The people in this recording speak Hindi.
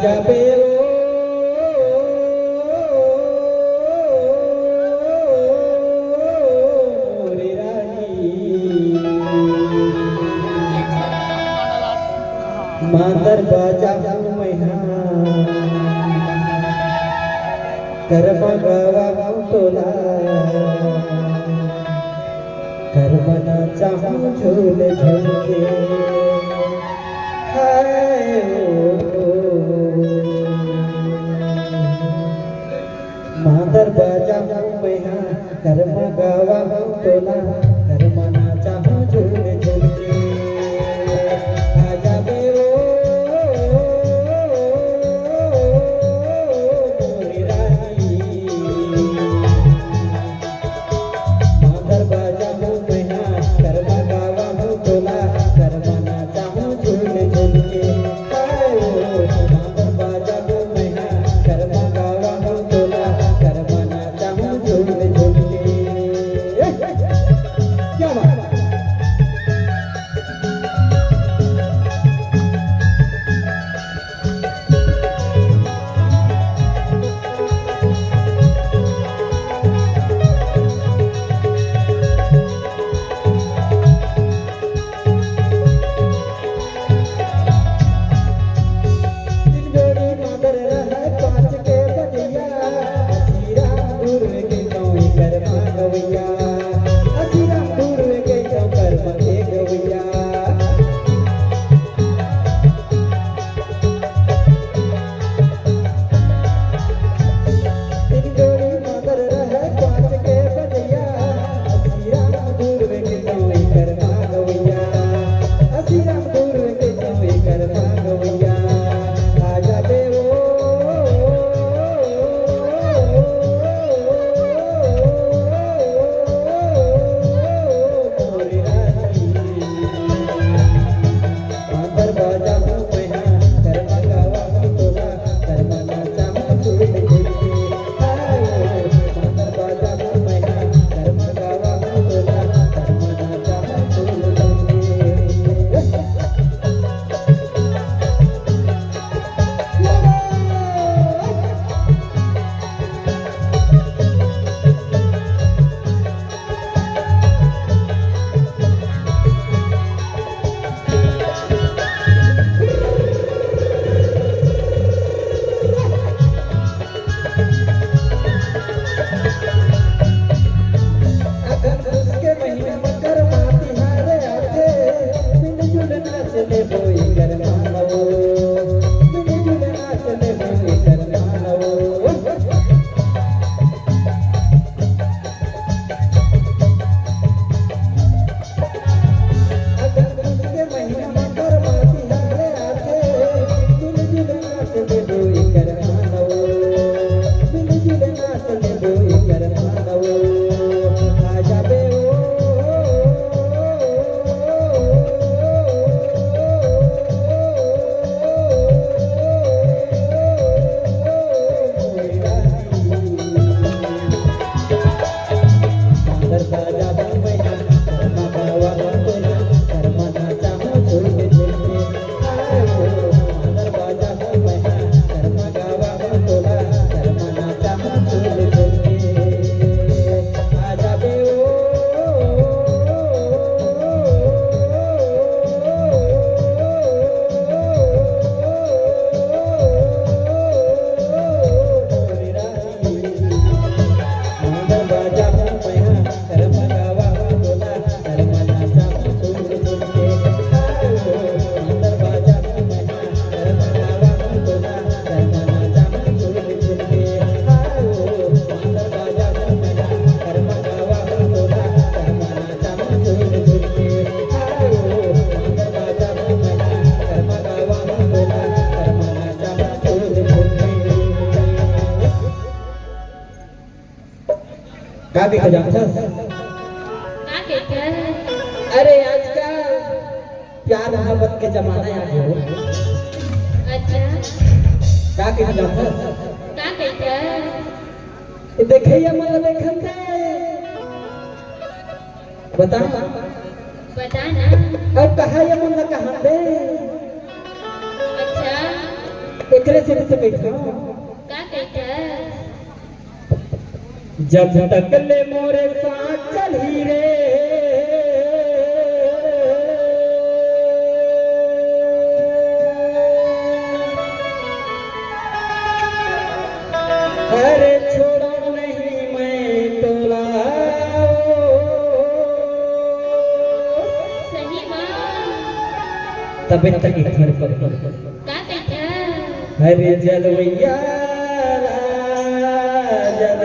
आजा बे मोरी रानी मातर बाजा मैहा कर्मा गावा तोला कर्मना चाहूं झूले झूले हाय मादर बाजा मैहा कर्मा गावा तोला कर्मना चाहूं झूले झूले आजा बे मोरी रानी मादर बाजा मैहा कर्मा गावा तोला कर्मना चाहूं झूले झूले हाय मादर बाजा मैहा कर्मा गावा तोला कर्मना चाहूं झूले झूले क्या बात का भी खजानस का कहते अरे आजकल प्यार मोहब्बत के जमाना आ गया हो अच्छा का के खजानस का कहते देखिए मन देखत है बता बता ना अब कहा ये मन कहां दे अच्छा एकरे से तो बैठा का कहता जब तक ले मोरे साथ चली रे अरे छोड़ा नहीं मैं तोला सही बात तबे तक घर पर का कहता हरे जलवैया जल